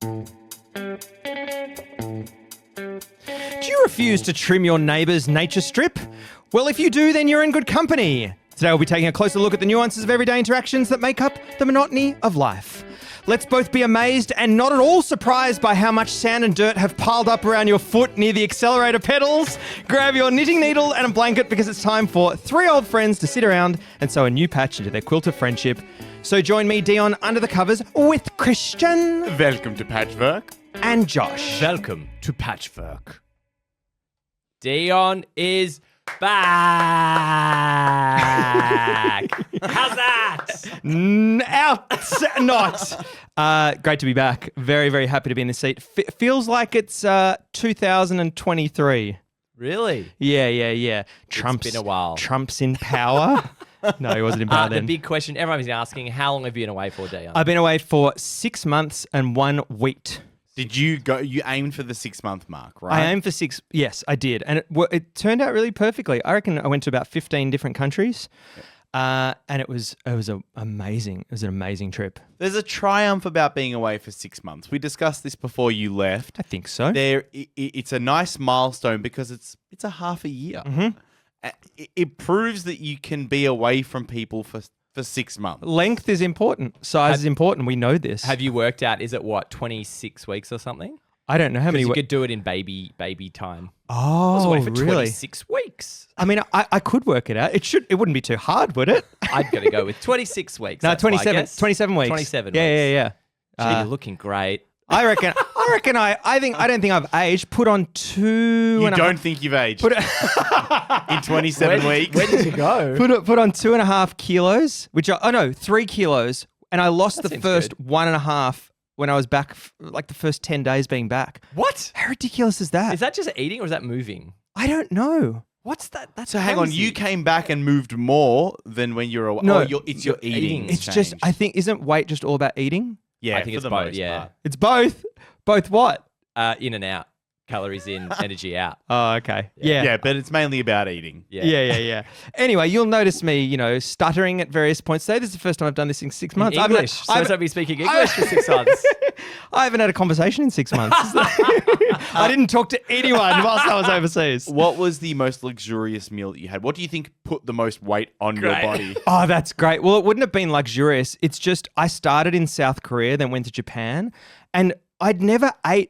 Do you refuse to trim your neighbour's nature strip? Well, if you do, then you're in good company. Today we'll be taking a closer look at the nuances of everyday interactions that make up the monotony of life. Let's both be amazed and not at all surprised by how much sand and dirt have piled up around your foot near the accelerator pedals. Grab your knitting needle and a blanket because it's time for three old friends to sit around and sew a new patch into their quilt of friendship. So join me, Dion, under the covers with Christian. Welcome to Patchwork. And Josh. Welcome to Patchwork. Dion is back. How's that? Not. Great to be back. Very, very happy to be in this seat. Feels like it's 2023. Really? Yeah. It's been a while. Trump's in power. No, he wasn't in power then. The big question everyone's asking, how long have you been away for, Dion? I've been away for 6 months and 1 week. Did you go? You aimed for the 6-month mark, right? I aimed for 6. Yes, I did. And it turned out really perfectly. I reckon I went to about 15 different countries. And it was amazing. It was an amazing trip. There's a triumph about being away for 6 months. We discussed this before you left. I think so. It's a nice milestone because it's a half a year. Mm-hmm. It proves that you can be away from people for 6 months. Length is important. Size is important. We know this. Have you worked out, is it 26 weeks or something? I don't know how many. You could do it in baby time. Oh, So what if it's really? 26 weeks? I mean, I could work it out. It wouldn't be too hard, would it? I'd got to go with 26 weeks. No, that's my 27 guess. 27 weeks. 27 weeks. Yeah. Gee, you're looking great. I don't think I've aged. Put on 2 You and a don't half- think you've aged Put, in 27 weeks. Where did you go? put on 2.5 kilos, 3 kilos, and I lost the seems first good. 1.5 when I was back, like the first 10 days being back. What? How ridiculous is that? Is that just eating or is that moving? I don't know. What's that? That's So hang on, crazy. you came back and moved more than when you were away. No, It's your eating. It's just, I think, isn't weight just all about eating? yeah, I think for it's the both, most yeah. part. It's both. Both what? In and out. Calories in, energy out. Oh, okay. Yeah, but it's mainly about eating. Yeah. Anyway, you'll notice me, stuttering at various points today. This is the first time I've done this in 6 months. English. So I've been speaking English for 6 months. I haven't had a conversation in 6 months. I didn't talk to anyone whilst I was overseas. What was the most luxurious meal that you had? What do you think put the most weight on your Great. body? Oh, that's great. Well, it wouldn't have been luxurious. It's just I started in South Korea, then went to Japan, and I'd never I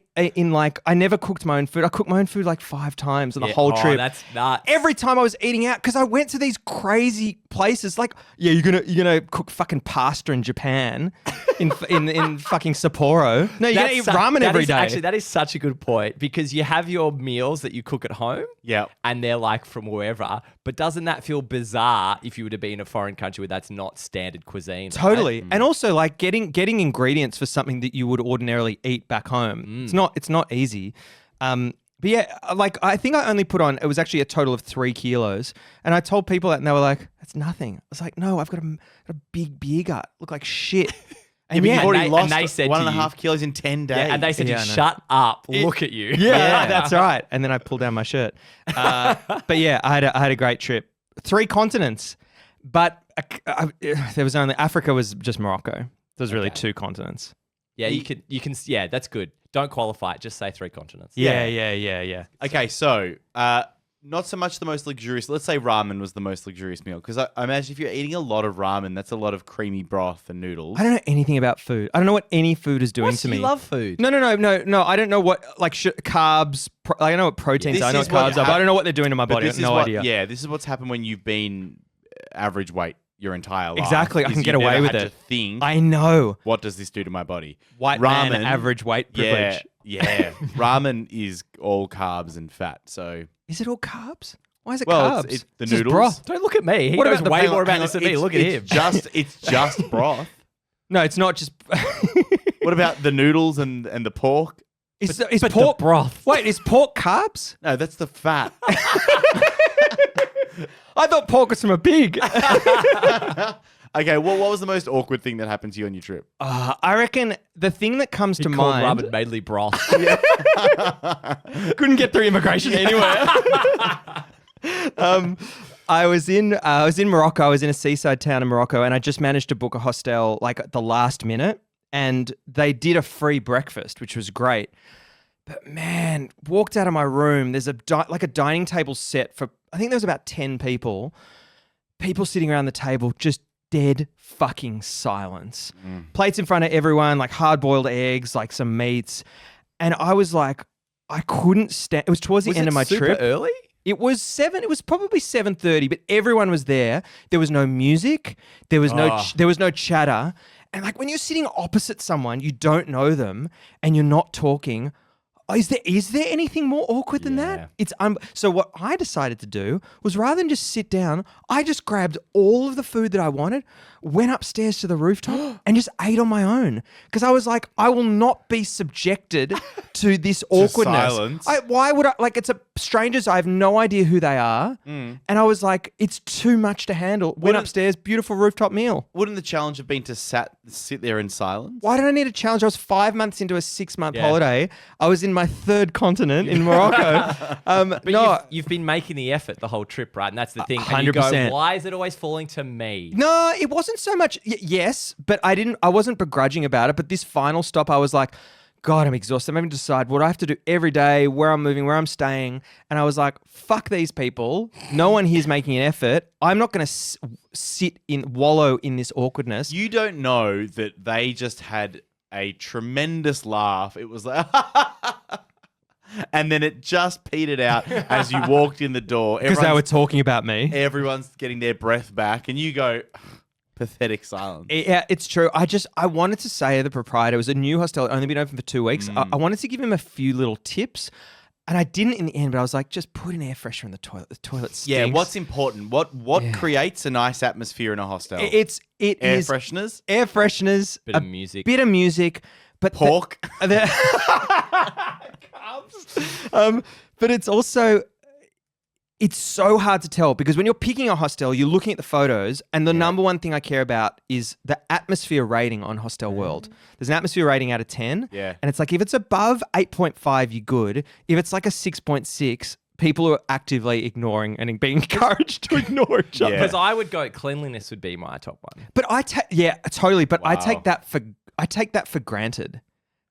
never cooked my own food. I cooked my own food like 5 times on the whole trip. That's nuts. Every time I was eating out, because I went to these crazy places. Like, yeah, you're gonna cook fucking pasta in Japan, in fucking Sapporo. No, you're gonna eat ramen every day. Actually, that is such a good point because you have your meals that you cook at home. Yeah. And they're like from wherever. But doesn't that feel bizarre if you were to be in a foreign country where that's not standard cuisine? Totally. Right? And also like getting ingredients for something that you would ordinarily eat back home. It's not easy. But yeah, like I think I only put on, it was actually a total of 3 kilos. And I told people that and they were like, that's nothing. I was like, no, I've got a big beer gut. Look like shit. And you've already and lost they said to 1.5 kilos in 10 days. Yeah, and they said, Yeah, I know. shut up, look at you. Yeah, that's right. And then I pulled down my shirt. But yeah, I had a great trip. 3 continents. But there was only, Africa was just Morocco. There's really 2 continents. Yeah, you can, yeah, that's good. Don't qualify it, just say 3 continents. Yeah. Okay, so not so much the most luxurious. Let's say ramen was the most luxurious meal. Because I imagine if you're eating a lot of ramen, that's a lot of creamy broth and noodles. I don't know anything about food. I don't know what any food is doing to me. You love food. No. I don't know what carbs. I know what proteins are. I know what carbs are, but I don't know what they're doing to my body. I have no idea. Yeah, this is what's happened when you've been average weight your entire life. Exactly, I is can get you've away never with had it. to think, I know. what does this do to my body? White ramen, man, average weight privilege. Yeah. Ramen is all carbs and fat. So Is it all carbs? Why is it Well, carbs? it's the It's just noodles. broth. Don't look at me. He What knows about the- way hang more on, about this than me. Look at him. It's just broth. No, it's not just. What about the noodles and the pork? Is but pork the broth. Wait, is pork carbs? No, that's the fat. I thought pork was from a pig. Okay, well, what was the most awkward thing that happened to you on your trip? I reckon the thing that comes to Called mind. ramen mainly broth. Couldn't get through immigration anywhere. I was in Morocco. I was in a seaside town in Morocco, and I just managed to book a hostel like at the last minute. and they did a free breakfast, which was great. But man, walked out of my room. There's a dining table set for, I think there was about 10 people. People sitting around the table, just dead fucking silence. Plates in front of everyone, like hard-boiled eggs, like some meats. And I was like, I couldn't stand. It was towards the end of my trip. Early? It was probably 7:30, but everyone was there. There was no music. There was no chatter. And like when you're sitting opposite someone, you don't know them and you're not talking. Is there anything more awkward than that? It's so what I decided to do was rather than just sit down, I just grabbed all of the food that I wanted, went upstairs to the rooftop and just ate on my own because I was like, I will not be subjected to this awkwardness. Silence. Why would I? Like, it's strangers. I have no idea who they are, and I was like, it's too much to handle. Went upstairs, beautiful rooftop meal. Wouldn't the challenge have been to sit there in silence? Why did I need a challenge? I was 5 months into a 6-month holiday. I was in my third continent in Morocco. But you've been making the effort the whole trip, right? And that's the thing. 100%. And you go, why is it always falling to me? No, it wasn't so much. Yes, but I wasn't begrudging about it. But this final stop, I was like, God, I'm exhausted. I'm having to decide what I have to do every day, where I'm moving, where I'm staying. And I was like, fuck these people. No one here's making an effort. I'm not going to wallow in this awkwardness. You don't know that they just had a tremendous laugh. It was like, and then it just petered out as you walked in the door. Because they were talking about me. Everyone's getting their breath back, and you go, pathetic silence. Yeah, it's true. I wanted to say to the proprietor, it was a new hostel, only been open for 2 weeks. I wanted to give him a few little tips. And I didn't in the end, but I was like, just put an air freshener in the toilet. The toilet stinks. Yeah, what's important? What creates a nice atmosphere in a hostel? It air is fresheners? Air fresheners. Bit of music. Bit of music. But Pork. But it's also, it's so hard to tell because when you're picking a hostel, you're looking at the photos, and the number one thing I care about is the atmosphere rating on Hostel World. There's an atmosphere rating out of 10. Yeah. And it's like, if it's above 8.5, you're good. If it's like a 6.6, people are actively ignoring and being encouraged to ignore each other. Because I would go, cleanliness would be my top one. But totally. But I take that for granted.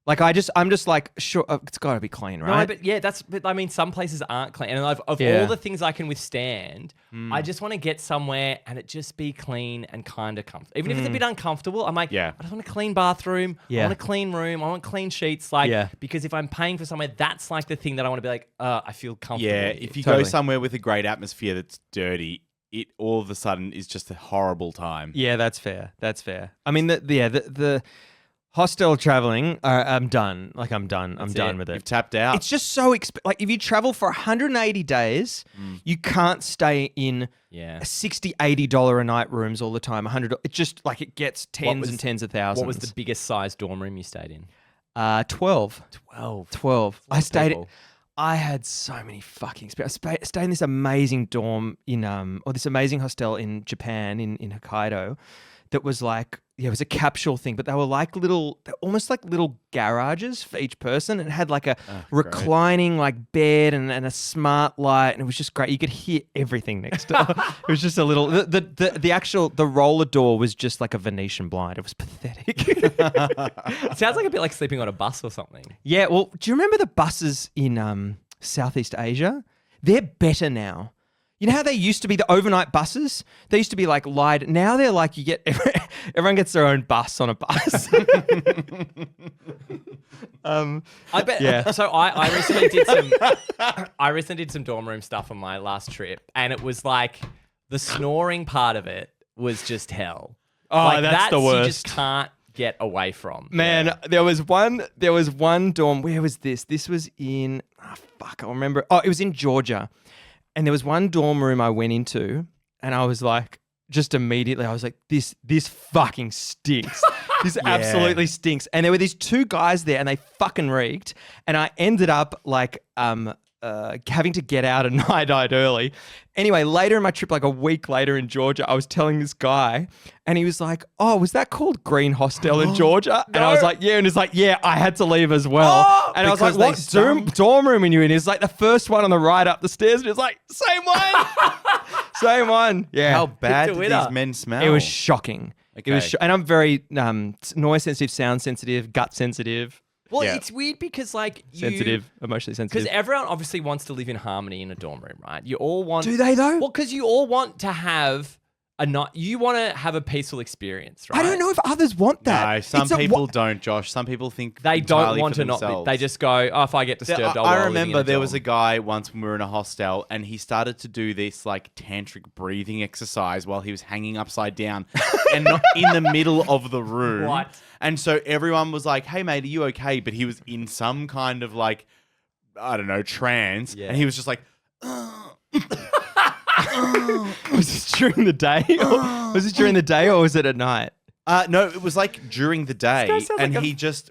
Like I'm just like, sure, it's got to be clean, right? No, but I mean, some places aren't clean. And of all the things I can withstand, I just want to get somewhere and it just be clean and kind of comfortable. Even if it's a bit uncomfortable, I'm like, I just want a clean bathroom. I want a clean room. I want clean sheets. Because if I'm paying for somewhere, that's like the thing that I want to be like, I feel comfortable. Yeah, if you go somewhere with a great atmosphere that's dirty, it all of a sudden is just a horrible time. Yeah, that's fair. I mean, the hostel traveling, I'm done. Like, I'm done. I'm done with it. You've tapped out. It's just so like if you travel for 180 days, you can't stay in $60, $80 a night rooms all the time. $100. It just like it gets tens and tens of thousands. What was the biggest size dorm room you stayed in? 12. 12. I had so many fucking experiences. I stayed in this amazing dorm or this amazing hostel in Japan in Hokkaido that was like, it was a capsule thing, but they were like almost like little garages for each person. And it had like a reclining like bed and a smart light, and it was just great. You could hear everything next door. It was just a little. The roller door was just like a Venetian blind. It was pathetic. It sounds like a bit like sleeping on a bus or something. Yeah. Well, do you remember the buses in Southeast Asia? They're better now. You know how they used to be the overnight buses? They used to be like lied. Now they're like everyone gets their own bus on a bus. I bet. Yeah. So I recently did some dorm room stuff on my last trip, and it was like the snoring part of it was just hell. Oh, like, that's the worst. You just can't get away from. Man, there was one dorm. Where was this? This was in I remember. Oh, it was in Georgia. And there was one dorm room I went into, and I was like, just immediately, I was like, this fucking stinks. This absolutely stinks. And there were these two guys there, and they fucking reeked. And I ended up like having to get out at night early. Anyway, later in my trip, like a week later in Georgia, I was telling this guy, and he was like, "Oh, was that called Green Hostel in Georgia?" And I was like, "Yeah," and he's like, "Yeah, I had to leave as well." And I was like, "What dorm room are you in?" He's like, "The first one on the right up the stairs." And it's like, "Same one, same one." Yeah. How bad did these men smell? It was shocking. It was, and I'm very noise sensitive, sound sensitive, gut sensitive. Well, Yeah. it's weird because Sensitive, emotionally sensitive. Because everyone obviously wants to live in harmony in a dorm room, right? You all want. Do they though? Well, because you all want to have you want to have a peaceful experience, right? I don't know if others want that. No, some people don't, Josh. Some people think They don't entirely want for to not be. themselves. They just go, oh, if I get disturbed, I'll I remember there was a guy once when we were in a hostel and he started to do this like tantric breathing exercise while he was hanging upside down and not in the middle of the room. What? And so everyone was like, hey, mate, are you okay? But he was in some kind of like, I don't know, trance. Yeah. And he was just like, Was this during the day? Was this during the day or was it at night? no, it was like during the day, This guy sounds and like a- he just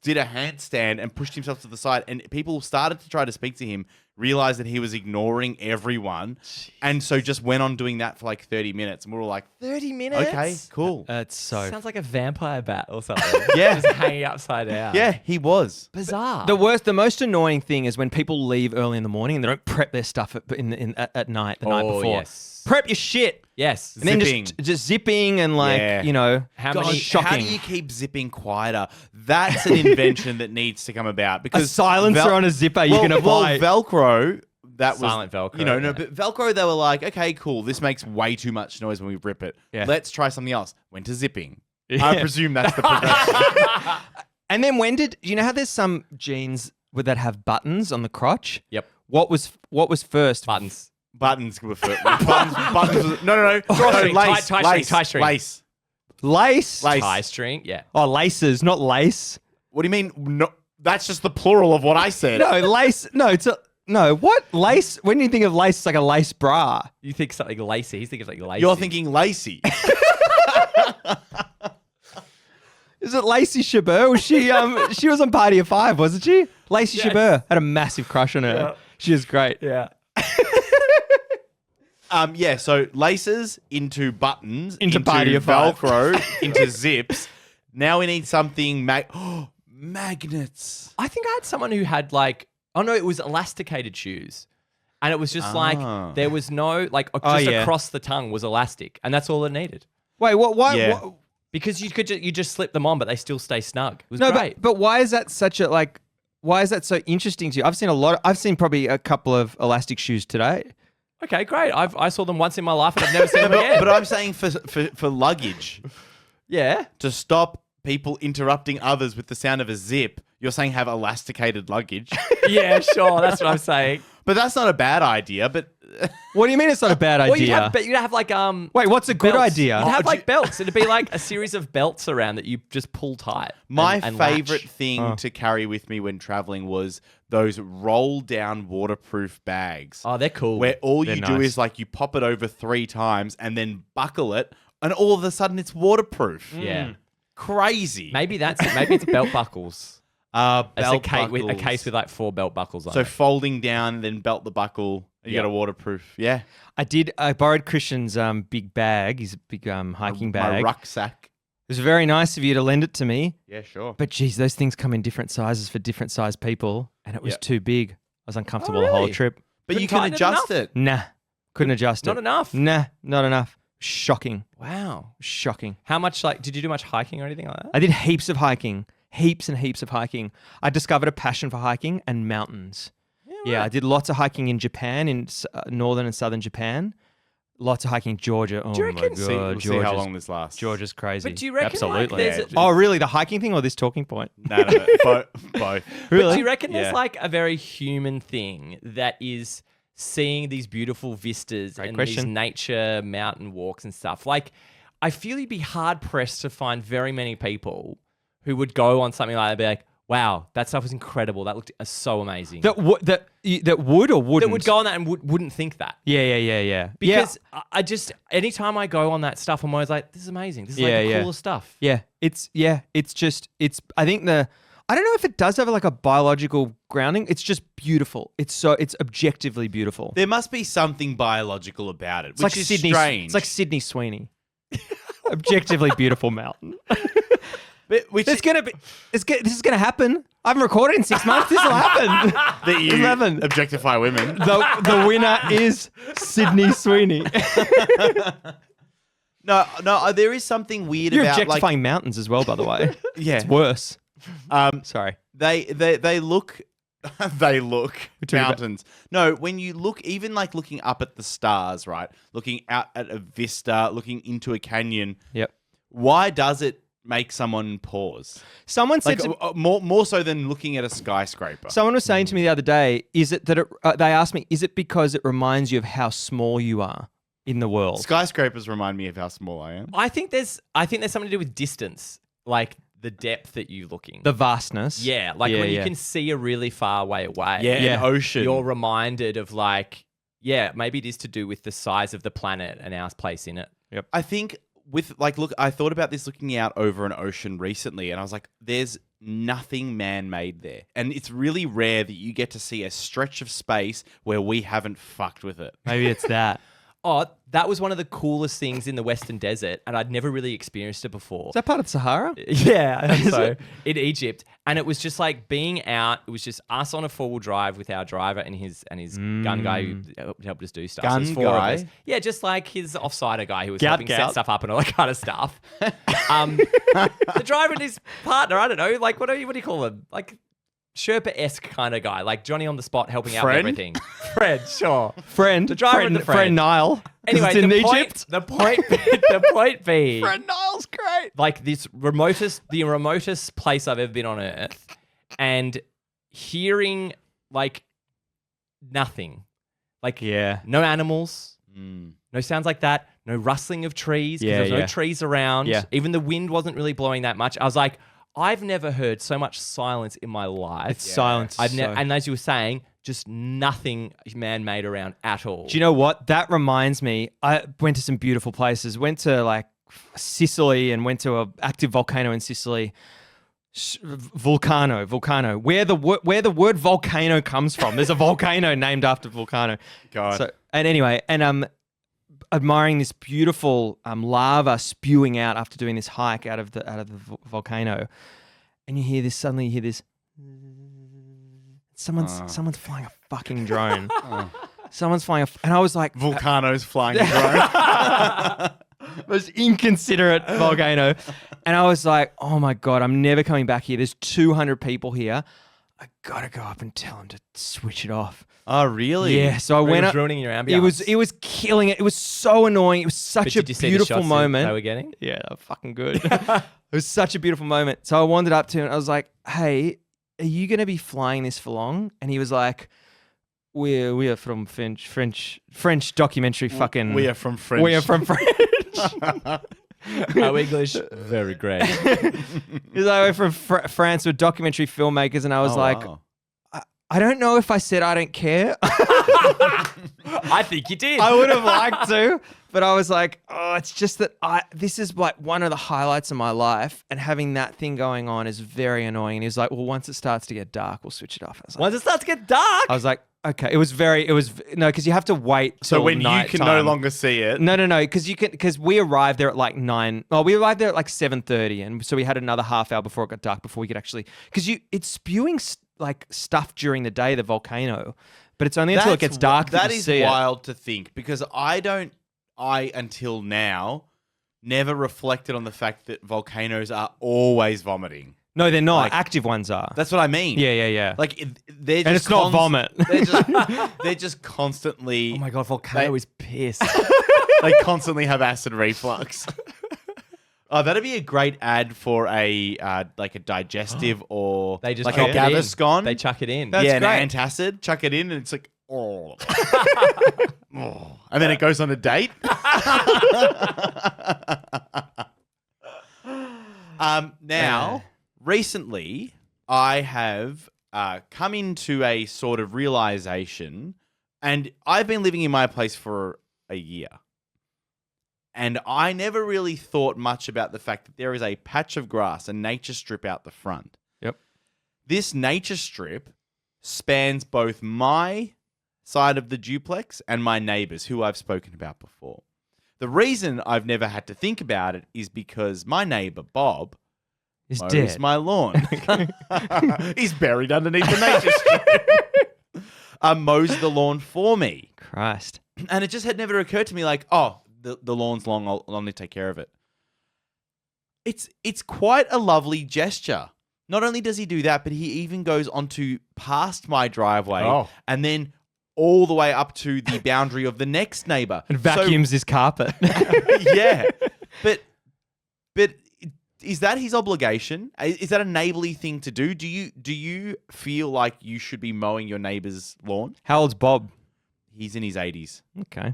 did a handstand and pushed himself to the side, and people started to try to speak to him, realized that he was ignoring everyone, and so just went on doing that for like 30 minutes, and we were all like, 30 minutes. okay, cool. That's so. Sounds like a vampire bat or something. Yeah. Just hanging upside down. Yeah, he was. Bizarre. The most annoying thing is when people leave early in the morning and they don't prep their stuff at night, the night Oh, before. yes. Prep your shit. Yes. And then Zipping. just zipping and like, Yeah. you know, How God, many- shocking. how do you keep zipping quieter? That's an invention that needs to come about a because silencer on a zipper you're going to buy. Velcro. That was Silent Velcro, You know, no, yeah. but Velcro. They were like, okay, cool. This makes way too much noise when we rip it. Yeah. Let's try something else. Went to zipping. Yeah. I presume that's the progression. And then you know how there's some jeans that have buttons on the crotch? Yep. What was first? Buttons. Buttons were buttons. No. Drawstring, Lace, tie lace, string, tie string. lace. Lace? Lace. Tie string. Yeah. Oh, laces, not lace. What do you mean? No, that's just the plural of what I said. No, lace. No, what? Lace? When you think of lace, it's like a lace bra. You think something lacy. He's thinking something lacy. You're thinking lacy. Is it Lacey Chabert? Was she was on Party of Five, wasn't she? Lacey Yes. Chabert. Had a massive crush on her. Yeah. She was great. Yeah. Yeah, so laces into buttons, Into Party of Five. Velcro, into zips. Now we need something magnets. I think I had someone who had it was elasticated shoes. And it was just Ah. there was no, across the tongue was elastic. And that's all it needed. Wait, what? Why? Yeah. What, Because you could you just slip them on, but they still stay snug. It was no, great. but why is that such a Why is that so interesting to you? I've seen probably a couple of elastic shoes today. Okay, great. I saw them once in my life and I've never seen them again. But I'm saying for luggage, yeah. to stop people interrupting others with the sound of a zip, you're saying have elasticated luggage. Yeah, sure. That's what I'm saying. But that's not a bad idea, but What do you mean it's not a bad Well, idea? you'd have like Wait, what's a good belts. idea? You'd have like belts. It'd be like a series of belts around that you just pull tight. my and favorite latch. thing to carry with me when traveling was those roll down waterproof bags. Oh, they're cool. Where all you They're do nice. is like you pop it over 3 times and then buckle it, and all of a sudden it's waterproof. Yeah. Crazy. Maybe it's belt buckles. Belt It's a case buckles. with like 4 belt buckles on So it. folding down, then belt the buckle, and you Yeah. got a waterproof. Yeah. I borrowed Christian's big bag, his big hiking My bag. rucksack. It was very nice of you to lend it to me. Yeah, sure. But geez, those things come in different sizes for different size people, and it was Yeah. too big. I was uncomfortable Oh, the whole really? trip. But you Couldn't can tighten it adjust enough? it. Nah, couldn't adjust Not it. enough. Nah, not enough. Shocking, Wow. shocking. How much did you do much hiking or anything like that? I did heaps of hiking, heaps and heaps of hiking. I discovered a passion for hiking and mountains. Yeah, I did lots of hiking in Japan, in northern and southern Japan. Lots of hiking in Georgia. Oh you my reckon- god, See, we'll see how Georgia's- long this lasts. Georgia's crazy. But do you reckon Absolutely. there's Oh, really? The hiking thing or this talking point? No, both. Really? But do you reckon Yeah. there's like a very human thing that is seeing these beautiful vistas Great and these question. nature mountain walks and stuff? Like, I feel you'd be hard pressed to find very many people who would go on something like that and be like, wow, that stuff was incredible. That looked so amazing. That would or wouldn't? That would go on that and wouldn't think that. Yeah. Because I just, anytime I go on that stuff, I'm always like, this is amazing. This is like the coolest stuff. I think I don't know if it does have like a biological grounding. It's just beautiful. It's objectively beautiful. There must be something biological about it, It's which like is Sydney. strange. It's like Sydney Sweeney. Objectively beautiful mountain. This is gonna happen. I haven't recorded in 6 months. This will happen. that you 11. objectify women. The winner is Sydney Sweeney. No, there is something weird You're about objectifying mountains as well, by the way. Yeah. It's worse. Sorry. They look they look talking about- mountains. No, when you look, even like looking up at the stars, right? Looking out at a vista, looking into a canyon. Yep. Why does it make someone pause? Someone said Like more so than looking at a skyscraper. someone was saying to me the other day, is it that they asked me, is it because it reminds you of how small you are in the world? Skyscrapers remind me of how small I am. I think there's something to do with distance, like the depth that you're looking. The vastness. Yeah, like when you can see a really far way away. Yeah, an ocean. You're reminded of like, yeah, maybe it is to do with the size of the planet and our place in it. Yep. I think with like, look, I thought about this looking out over an ocean recently, and I was like, there's nothing man-made there. And it's really rare that you get to see a stretch of space where we haven't fucked with it. Maybe it's that. Oh, that was one of the coolest things in the Western Desert, and I'd never really experienced it before. Is that part of Sahara? Yeah, I think so. In Egypt. And it was just like being out, it was just us on a four-wheel drive with our driver and his gun guy who helped us do stuff. Gun So it was four of guy? us. Yeah, just like his offsider guy who was Gout, helping set gout. stuff up and all that kind of stuff. The driver and his partner, I don't know, like what do you call them? Like Sherpa-esque kind of guy, like Johnny on the spot helping out with Friend? everything. Friend, sure. Friend. The driver and the friend. Niall. 'Cause Anyway, it's in the Egypt. point being, Friend Niall's great. like the remotest place I've ever been on Earth, and hearing like nothing, like Yeah. no animals, no sounds like that, no rustling of trees because Yeah, there's no yeah. trees around. Yeah. Even the wind wasn't really blowing that much. I was like, I've never heard so much silence in my life. It's silence. And as you were saying, just nothing man-made around at all. Do you know what? That reminds me, I went to some beautiful places. Went to like Sicily and went to an active volcano in Sicily. Volcano. Where the word volcano comes from. There's a volcano named after volcano. God. So, and anyway, and admiring this beautiful lava spewing out after doing this hike out of the volcano, and suddenly you hear this. Someone's flying a fucking drone. Someone's flying and I was like, Volcanoes flying a drone. most inconsiderate volcano. And I was like, oh my God, I'm never coming back here. There's 200 people here. I gotta go up and tell them to switch it off. Oh, really? Yeah, so I went up. ruining your ambience. It was killing it. It was so annoying. It was such a Did you see the beautiful shots moment. they were getting? Yeah, they were fucking good. It was such a beautiful moment. So I wandered up to him and I was like, hey, are you going to be flying this for long? And he was like, we are from French documentary fucking. We are from French. We are from French. Our English, very great. He's like, we're from France, we're documentary filmmakers. And I was like, wow. I don't know if I said I don't care. I think you did. I would have liked to, but I was like, oh, it's just that this is like one of the highlights of my life, and having that thing going on is very annoying. And he was like, well, once it starts to get dark, we'll switch it off. I was like, Once it starts to get dark. I was like, okay. It was no, because you have to wait. So till when you can no nighttime. longer see it. No, because we arrived there at like 9. Well, we arrived there at like 7:30, and so we had another half hour before it got dark before we could actually, because it's spewing like stuff during the day, the volcano, but it's only until it gets dark that you is see wild to think, because I until now never reflected on the fact that volcanoes are always vomiting. No, they're not. Like, active ones are. That's what I mean. Yeah. Like they're just And it's not vomit. They're just constantly. Oh my God, volcano is pissed. They constantly have acid reflux. Oh, that'd be a great ad for a like a digestive or They just like drop a it in. Gaviscon. They chuck it in. That's yeah, great. an antacid. Chuck it in, and it's like, oh. Oh. And then it goes on a date. Now, recently, I have come into a sort of realization, and I've been living in my place for a year. And I never really thought much about the fact that there is a patch of grass, a nature strip out the front. Yep. This nature strip spans both my side of the duplex and my neighbours, who I've spoken about before. The reason I've never had to think about it is because my neighbour, Bob, It's mows dead. my lawn. He's buried underneath the nature strip. Mows the lawn for me. Christ. And it just had never occurred to me like, oh, the lawn's long. I'll need to take care of it. It's quite a lovely gesture. Not only does he do that, but he even goes onto past my driveway and then all the way up to the boundary of the next neighbor. And vacuums his carpet. Yeah. But is that his obligation? Is that a neighborly thing to do? Do you feel like you should be mowing your neighbor's lawn? How old's Bob? He's in his 80s. Okay.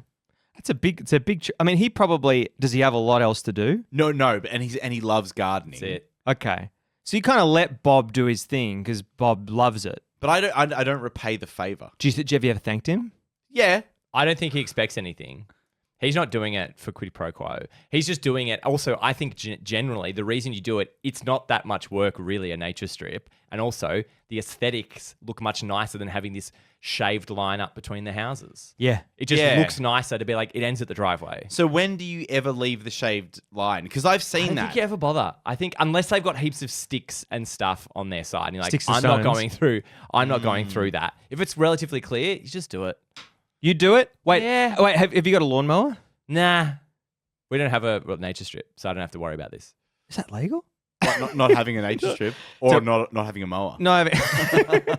It's a big I mean, does he have a lot else to do? No, but he loves gardening. That's it. Okay. So you kind of let Bob do his thing because Bob loves it. But I don't repay the favor. Have you ever thanked him? Yeah. I don't think he expects anything. He's not doing it for quid pro quo. He's just doing it. Also, I think generally the reason you do it, it's not that much work really, a nature strip. And also the aesthetics look much nicer than having this shaved line up between the houses. Yeah. It just looks nicer to be like, it ends at the driveway. So when do you ever leave the shaved line? Because I've seen I don't that. think you ever bother. I think unless they've got heaps of sticks and stuff on their side. And you're like, Sticks and I'm not stones. going through that. If it's relatively clear, you just do it. You do it? Wait, Yeah. wait. Have you got a lawnmower? Nah. We don't have a nature strip, so I don't have to worry about this. Is that legal? What, not having a nature strip or not having a mower? No, I mean,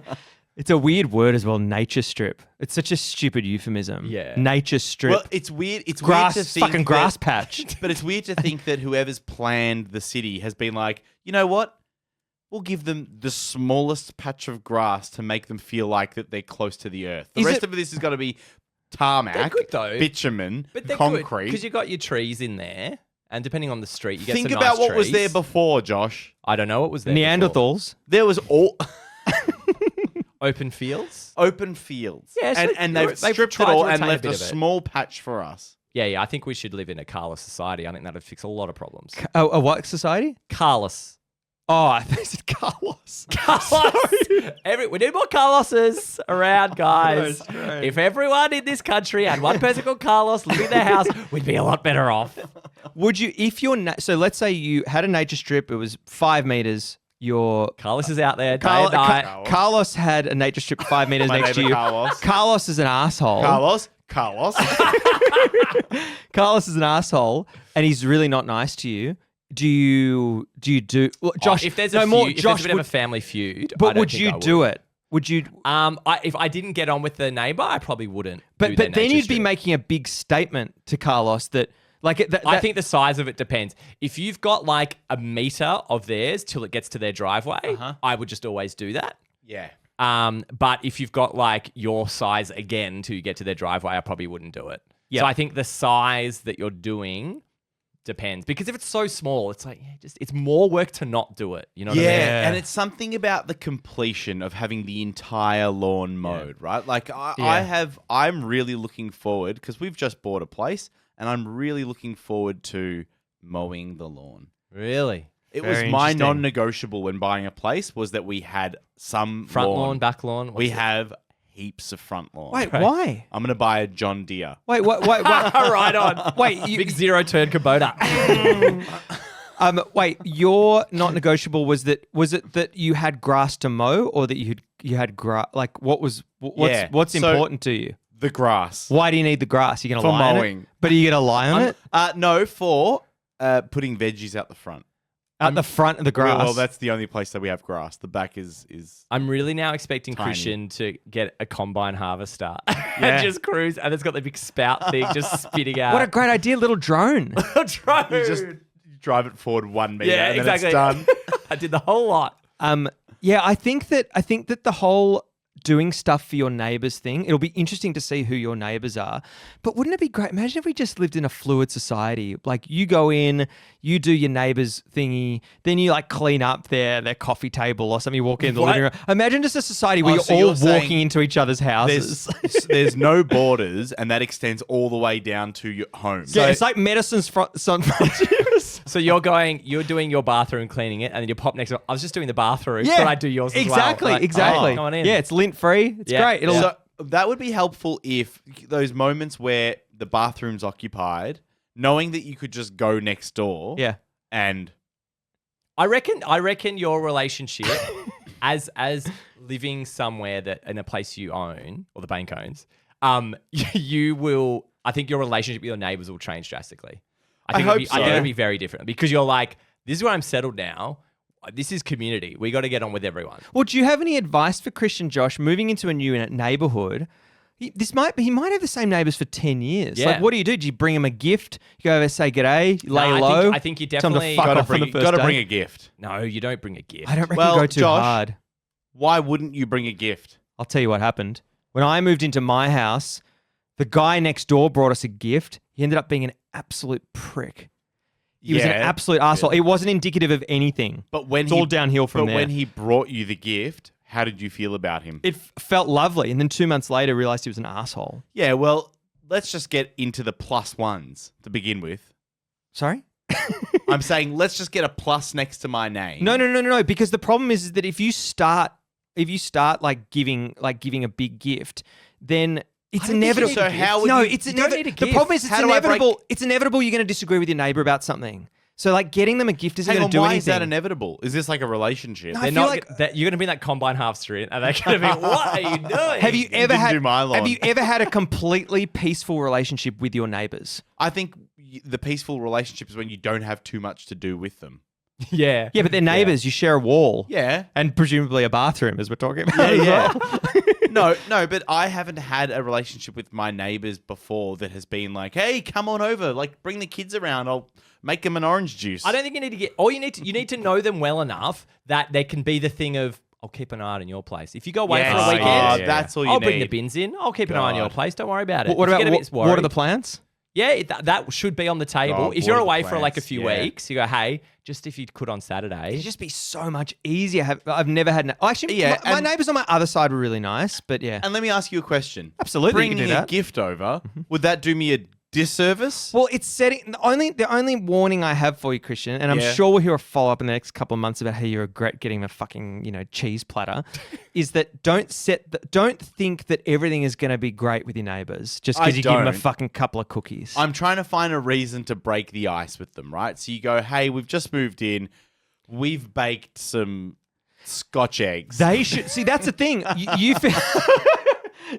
it's a weird word as well. Nature strip. It's such a stupid euphemism. Yeah. Nature strip. Well, it's weird. It's grass, weird to think fucking grass patch. But it's weird to think that whoever's planned the city has been like, you know what? We'll give them the smallest patch of grass to make them feel like that they're close to the earth. The rest of this is going to be tarmac, They're good, though. bitumen, But they're concrete. because you got your trees in there, and depending on the street, you get Think some about nice what was trees. there before, Josh. I don't know what was there before. Neanderthals. There was all Open fields. open fields. Yeah, so and they've they've stripped it tried to all and retain a left bit a of it. small patch for us. Yeah. I think we should live in a carless society. I think that'd fix a lot of problems. A what society? Carless. Oh, I think it's Carlos. Carlos. We need more Carloses around, guys. That's great. If everyone in this country had one person called Carlos living in their house, we'd be a lot better off. Would you, if you're, so let's say you had a nature strip, it was 5 meters. Your Carlos is out there day and night. Carlos had a nature strip 5 meters My next to neighbor you. Carlos. Carlos is an asshole. Carlos. Carlos is an asshole, and he's really not nice to you. Do you well, Josh? If there's no a more, feud, if Josh. there's a bit of a family feud, I But don't would think you I do it? Would you? If I didn't get on with the neighbor, I probably wouldn't. But do their then nature you'd be strip. making a big statement to Carlos that like I think the size of it depends. If you've got like a meter of theirs till it gets to their driveway, I would just always do that. Yeah. But if you've got like your size again till you get to their driveway, I probably wouldn't do it. Yeah. So I think the size that you're doing depends, because if it's so small, it's like it's more work to not do it. You know what I mean? Yeah, and it's something about the completion of having the entire lawn mowed, right? Like I'm really looking forward, because we've just bought a place, and I'm really looking forward to mowing the lawn. Really? It Very was my interesting. non-negotiable when buying a place was that we had some Front lawn, back lawn. We have heaps of front lawn. Wait, why? I'm going to buy a John Deere. Wait, what? right on. Wait, Big zero turn Kubota. wait. Your not negotiable was it that you had grass to mow, or that you had grass? Like, what's So- important to you? The grass. Why do you need the grass? You gonna For lie on mowing. it? But are you gonna lie on it No, for putting veggies out the front. at the front of the grass? Well, that's the only place that we have grass. The back is I'm really now expecting Tiny. Christian to get a combine harvester Yeah. and just cruise, and it's got the big spout thing just spitting out. what a great idea, little drone. drone! you just drive it forward 1 meter yeah, and exactly. then it's done. I did the whole lot. Yeah, I think that the whole doing stuff for your neighbours thing, it'll be interesting to see who your neighbours are. But wouldn't it be great? Imagine if we just lived in a fluid society. Like, you go in, you do your neighbours thingy, then you like clean up their coffee table or something, you walk in the What? living room. Imagine just a society where so you're all you're saying walking into each other's houses. There's no borders, and that extends all the way down to your home. Yeah, it's like medicine's frontiers. So you're doing your bathroom, cleaning it, and then you pop next to I was just doing the bathroom, Yeah, but I do yours as well. exactly, Like, exactly. oh, come on in. Yeah, it's lint free. It's Yeah. great. It'll So that would be helpful if those moments where the bathroom's occupied, knowing that you could just go next door. yeah. And I reckon your relationship as living somewhere that in a place you own or the bank owns, you will I think your relationship with your neighbours will change drastically. I hope I think it'll be very different because you're like, this is where I'm settled now. This is community. We got to get on with everyone. Well, do you have any advice for Christian Josh moving into a new neighborhood? He might have the same neighbors for 10 years. Yeah. Like, what do? Do you bring him a gift? You go over, say g'day, lay low? I think you tell him to definitely fuck Gotta off on the bring, first gotta day? bring a gift. No, you don't bring a gift. I don't reckon Well, go too Josh, hard. Why wouldn't you bring a gift? I'll tell you what happened. When I moved into my house, the guy next door brought us a gift. He ended up being an absolute prick. He was an absolute asshole. It wasn't indicative of anything. But when it's all downhill from but there. when he brought you the gift, how did you feel about him? It felt lovely. And then 2 months later, realized he was an asshole. Yeah, well, let's just get into the plus ones to begin with. Sorry? I'm saying let's just get a plus next to my name. No. Because the problem is that if you start like giving a big gift, then it's inevitable. So how would it's you don't need a The gift. problem is How do I break- it's inevitable you're going to disagree with your neighbor about something. So like getting them a gift isn't Hang going on, to do why anything. is that inevitable? Is this like a relationship? No, I They're feel not. like- That, you're going to be in that combine half street, and they're going to be, what are you doing? Have you ever didn't do my lawn. Have you ever had a completely peaceful relationship with your neighbors? I think the peaceful relationship is when you don't have too much to do with them. Yeah. Yeah, but they're neighbors. You share a wall. Yeah. And presumably a bathroom, as we're talking about. as well. No, but I haven't had a relationship with my neighbors before that has been like, hey, come on over, like bring the kids around. I'll make them an orange juice. I don't think you need to get. All you need to know them well enough that there can be the thing of, I'll keep an eye on your place. If you go away Yes. for a weekend, Oh, that's all you I'll need. bring the bins in. I'll keep an eye on your God. place. Don't worry about it. What If you about get a bit what are worried- the plans? Yeah, that should be on the table. Oh, if you're water away the for like a plants, few yeah. weeks, you go, hey, just if you could on Saturday. It'd just be so much easier. I've never had... Actually, Yeah, my and- neighbours on my other side were really nice, but yeah. And let me ask you a question. Absolutely, you can Bringing do a that. gift over, would that do me a disservice? Well, it's setting... The only warning I have for you, Christian, and I'm Yeah. sure we'll hear a follow-up in the next couple of months about how you regret getting a fucking, cheese platter, is that don't think that everything is going to be great with your neighbours just because I you give them a don't. fucking couple of cookies. I'm trying to find a reason to break the ice with them, right? So you go, hey, we've just moved in. We've baked some Scotch eggs. They should... See, that's the thing. You feel...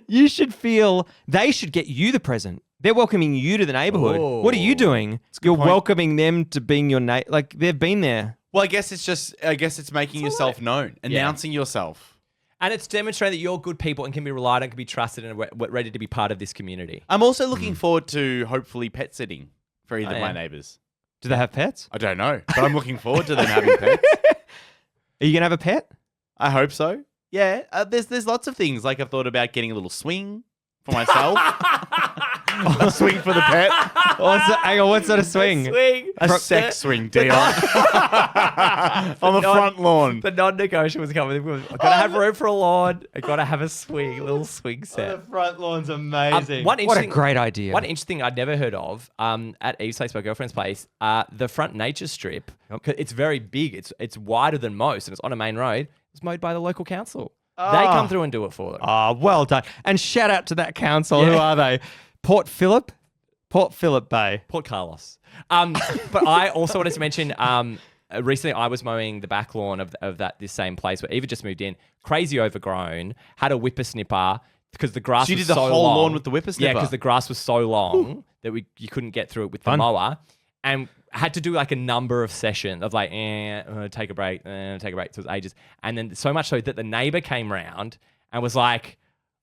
You should feel they should get you the present. They're welcoming you to the neighborhood. Oh. What are you doing? You're point. welcoming them to being your like they've been there. Well, I guess it's making yourself known, announcing yourself. And it's demonstrating that you're good people and can be relied on, can be trusted, and ready to be part of this community. I'm also looking forward to hopefully pet sitting for either of my yeah. neighbours. Do they have pets? I don't know, but I'm looking forward to them having pets. Are you gonna have a pet? I hope so. Yeah, there's lots of things. Like I've thought about getting a little swing for myself. A swing for the pet. Hang on, what sort of swing? Swing. A sex swing, Dion. On the front lawn. The non-negotiables coming. I've got to have room for a lawn. I've got to have a swing, a little swing set. front lawn's amazing. What a great idea. One interesting I'd never heard of at Eve's place, my girlfriend's place, the front nature strip. 'Cause it's very big. It's wider than most, and it's on a main road. It's mowed by the local council. They come through and do it for them. Oh, well done. And shout out to that council. Yeah. Who are they? Port Phillip Bay. Port Carlos. But I also wanted to mention, recently I was mowing the back lawn of this same place where Eva just moved in. Crazy overgrown. Had a whippersnipper because the grass So you was did the so whole long. lawn with the whippersnipper? Yeah, because the grass was so long that you couldn't get through it with the Fun. mower. And had to do like a number of sessions of like, take a break, take a break. So it was ages. And then so much so that the neighbor came round and was like,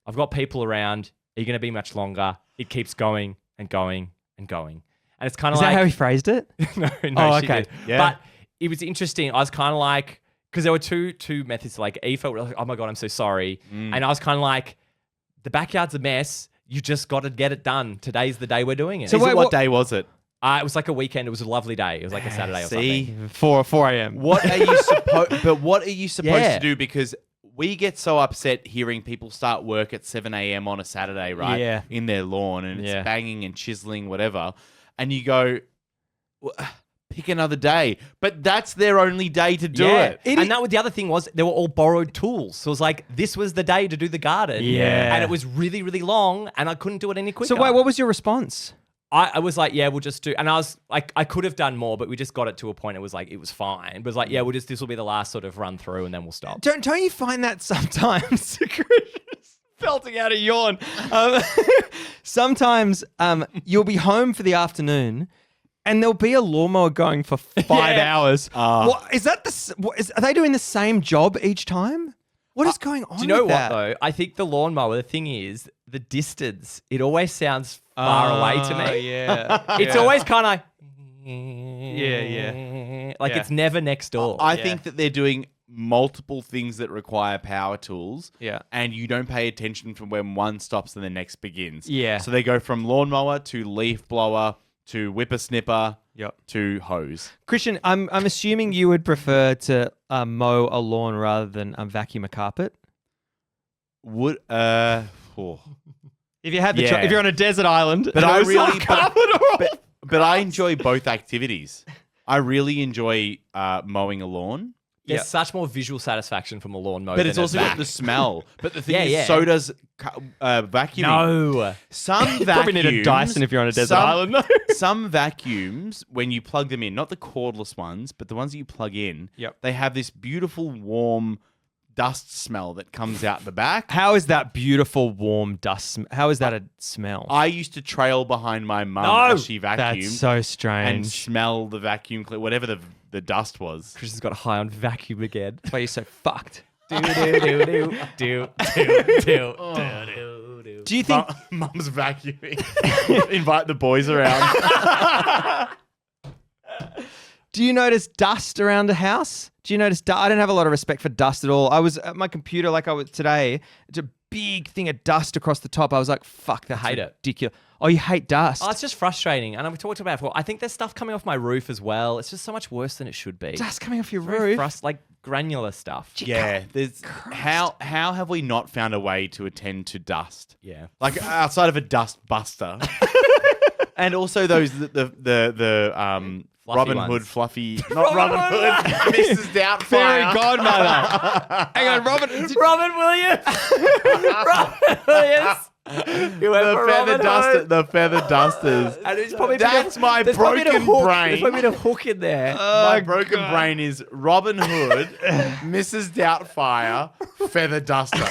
I've got people around. Are you going to be much longer? It keeps going and going and going. And it's kind of Is like... that how he phrased it? no, Oh, she okay. did. Yeah. But it was interesting. I was kind of like... Because there were two methods. Like, Eve felt like, oh my God, I'm so sorry. And I was kind of like, the backyard's a mess. You just got to get it done. Today's the day we're doing it. So wait, what what- day was it? It was like a weekend. It was a lovely day. It was like a Saturday or something. 4 a.m. What are you supposed? But what are you supposed Yeah. to do? Because we get so upset hearing people start work at 7 a.m. on a Saturday, right? Yeah. In their lawn, and it's Yeah. banging and chiseling, whatever. And you go, pick another day. But that's their only day to do it. And that was the other thing was they were all borrowed tools. So it was like, this was the day to do the garden. Yeah. And it was really, really long and I couldn't do it any quicker. So wait, what was your response? I was like, yeah, we'll just do, and I was like, I could have done more, but we just got it to a point. It was like, it was fine. But it was like, yeah, this will be the last sort of run through and then we'll stop. Don't you find that sometimes Belting out a yawn. Sometimes you'll be home for the afternoon and there'll be a lawnmower going for 5 hours. What, is that are they doing the same job each time? What is going on? Do you know with what that? though? I think the lawnmower, the thing is, the distance, it always sounds far away to me. Yeah. It's always kind of like it's never next door. I think that they're doing multiple things that require power tools. Yeah. And you don't pay attention from when one stops and the next begins. Yeah. So they go from lawnmower to leaf blower to whippersnipper to hose. Christian, I'm assuming you would prefer to mow a lawn rather than vacuum a carpet. Would If you had the if you're on a desert island, but I really carpet but I enjoy both activities. I really enjoy mowing a lawn. There's such more visual satisfaction from a lawnmower. But it's than also a got vac. the smell. But the thing is, Yeah. so does vacuuming. No. Some vacuums... probably need a Dyson if you're on a desert island. Some vacuums, when you plug them in, not the cordless ones, but the ones that you plug in, they have this beautiful, warm dust smell that comes out the back. How is that beautiful, warm dust? How is that a smell? I used to trail behind my mum as she vacuumed. That's so and strange. smell the vacuum cleaner, whatever the dust was. Christian's got high on vacuum again. That's why you're so fucked. Do. Do Do you think? Mum's vacuuming. Invite the boys around. Do you notice dust around the house? Do you notice dust? I don't have a lot of respect for dust at all. I was at my computer like I was today. It's a big thing of dust across the top. I was like, fuck, that's hate it. ridiculous. Oh, you hate dust? Oh, it's just frustrating. And we've talked about it before. I think there's stuff coming off my roof as well. It's just so much worse than it should be. Dust coming off your Very roof? like granular stuff. Yeah, there's how have we not found a way to attend to dust? Yeah. Like outside of a dust buster, and also those the Robin ones. Hood fluffy, not Robin Hood, Mrs. Doubtfire, Fairy godmother. Hang on, Robin Williams. Robin Williams. The feather dusters. And it's probably That's my there's probably broken a hook, brain. There's probably a hook in there. My broken brain is Robin Hood, Mrs. Doubtfire, feather duster.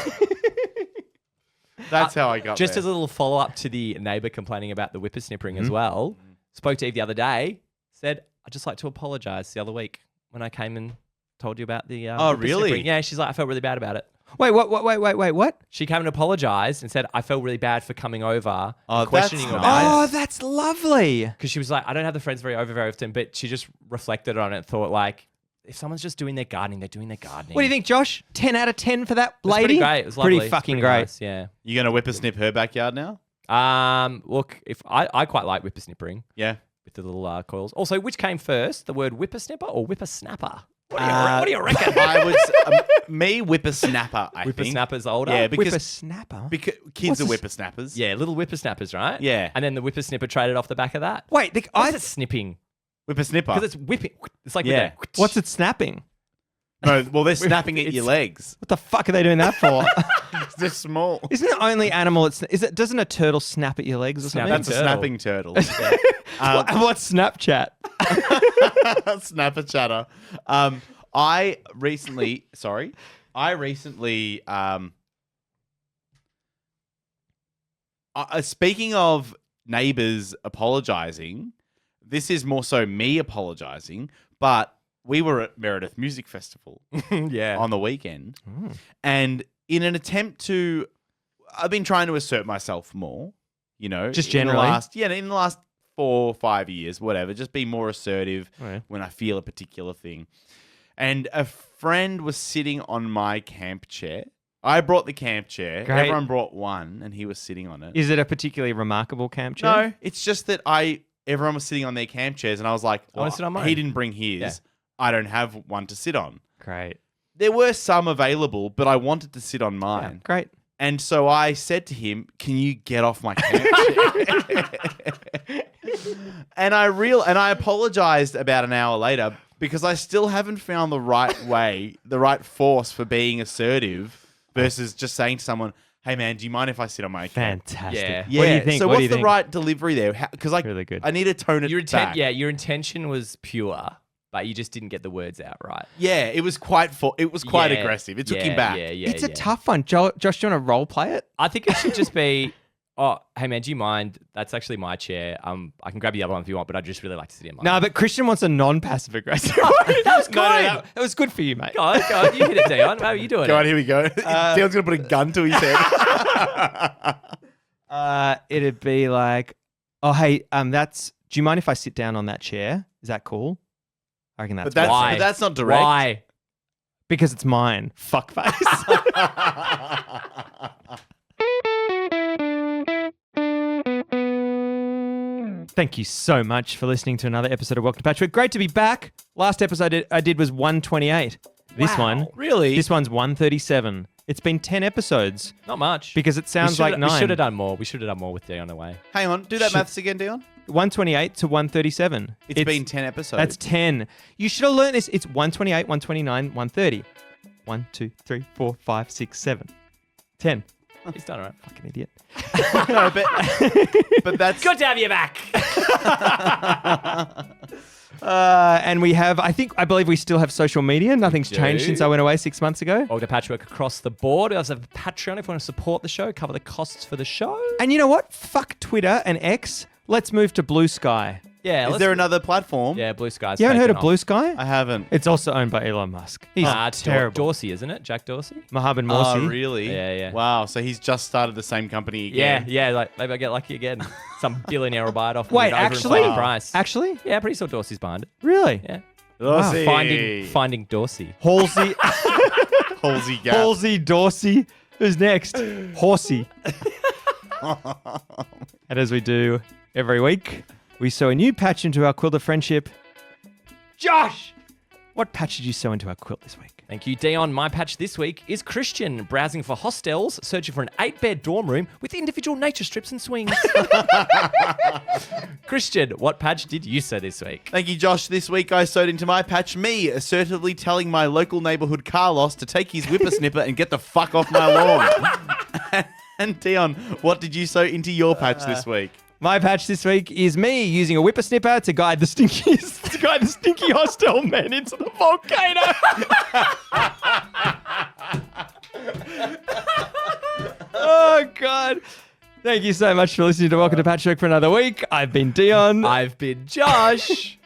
That's how I got Just there. as a little follow up to the neighbour complaining about the whippersnippering as well. Spoke to Eve the other day. Said, I'd just like to apologise the other week when I came and told you about the Oh, really? whippersnippering. Yeah, she's like, I felt really bad about it. Wait, what? She came and apologised and said, I felt really bad for coming over Oh, and questioning that's you nice. about Oh, it. that's lovely. Because she was like, I don't have the friends very often, but she just reflected on it and thought like, if someone's just doing their gardening, they're doing their gardening. What do you think, Josh? 10 out of 10 for that It was lady? pretty great. It was lovely. Pretty fucking It was great. nice, yeah. You gonna whippersnip her backyard now? Look, if I quite like whippersnippering Yeah. with the little coils. Also, which came first, the word whippersnipper or whippersnapper? What do you reckon? I would me whippersnapper. I think. Whippersnapper's older. Yeah, because Whippersnapper? kids are What's whippersnappers. Yeah, little whippersnappers, right? Yeah. And then the whippersnipper traded off the back of that. Wait, Why is it snipping? Whippersnipper. Because it's whipping. It's like Yeah. with what's it snapping? No, well, they're snapping at your legs. What the fuck are they doing that for? They're small. Isn't the only animal doesn't a turtle snap at your legs or Snap something? That's a turtle. snapping turtle. What's Snapchat? Snapper chatter. I recently, speaking of neighbours apologising, this is more so me apologising, but we were at Meredith Music Festival yeah. on the weekend, and in an attempt to, I've been trying to assert myself more, you know, Just in the generally? in the last 4 or 5 years, whatever, just be more assertive Right. when I feel a particular thing. And a friend was sitting on my camp chair. I brought the camp chair. Great. Everyone brought one, and he was sitting on it. Is it a particularly remarkable camp chair? No, it's just that everyone was sitting on their camp chairs, and I was like, wanna sit on mine. he didn't bring his. Yeah. I don't have one to sit on. Great. There were some available, but I wanted to sit on mine. Great. And so I said to him, "Can you get off my camp chair?" and I apologized about an hour later because I still haven't found the right way, the right force for being assertive versus just saying to someone, "Hey man, do you mind if I sit on my camp?" Fantastic. Yeah. Yeah. What do you think? So What do what's you the think? right delivery there? Because Really good. I need to tone it back. Your intention was pure, but you just didn't get the words out right. Yeah, it was quite aggressive. It took him back. It's a tough one. Josh, do you want to role play it? I think it should just be, oh, hey man, do you mind? That's actually my chair. I can grab the other one if you want, but I'd just really like to sit in mine. No, but Christian wants a non-passive aggressive one. That was good. No, that was good for you, mate. Go on, you hit it, Dion. How are you doing? Go on, here we go. Dion's going to put a gun to his head. It'd be like, oh, hey, do you mind if I sit down on that chair? Is that cool? I reckon that's why. But that's not direct. Why? Because it's mine. Fuckface. Thank you so much for listening to another episode of Welcome to Patchwork. Great to be back. Last episode I did was 128. This one, Really? This one's 137. It's been 10 episodes Not much. because it sounds like 9. We should have done more. We should have done more with Dion away. Hang on. Do that maths again, Dion. 128 to 137. It's been 10 episodes. That's 10. You should have learned this. It's 128, 129, 130. 1, 2, 3, 4, 5, 6, 7. 10. He's done all right. Fucking idiot. No, but that's... Good to have you back. And we have, I believe we still have social media. Nothing's changed since I went away 6 months ago. Welcome to Patchwork across the board. We also have a Patreon if you want to support the show, cover the costs for the show. And you know what? Fuck Twitter and X. Let's move to Blue Sky. Yeah. Is there another platform? Yeah, Blue Sky's You haven't heard of taken Blue off. Sky? I haven't. It's also owned by Elon Musk. He's terrible. Dorsey, isn't it? Jack Dorsey? Mohammed Morsi. Oh, really? Yeah. Wow, so he's just started the same company again. Yeah. Like maybe I get lucky again. Some billionaire will buy it off. Wait, with an actually? overinflated price. Actually? Yeah, pretty sure Dorsey's behind it. Really? Yeah. Dorsey. Finding Dorsey. Halsey. Halsey Gap. Halsey Dorsey. Who's next? Horsey. And as we do every week, we sew a new patch into our quilt of friendship. Josh! What patch did you sew into our quilt this week? Thank you, Dion. My patch this week is Christian, browsing for hostels, searching for an 8-bed dorm room with individual nature strips and swings. Christian, what patch did you sew this week? Thank you, Josh. This week I sewed into my patch me assertively telling my local neighbourhood Carlos to take his whippersnipper and get the fuck off my lawn. And Dion, what did you sew into your patch this week? My patch this week is me using a whippersnipper to guide the stinky hostel men into the volcano. Oh, God. Thank you so much for listening to Welcome to Patchwork for another week. I've been Dion. I've been Josh.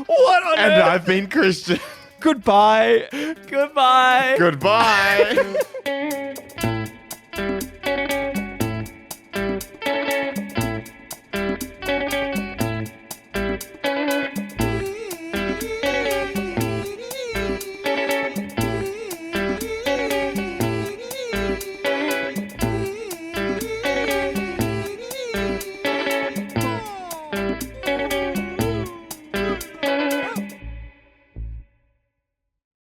What on And earth? I've been Christian. Goodbye. Goodbye. Goodbye.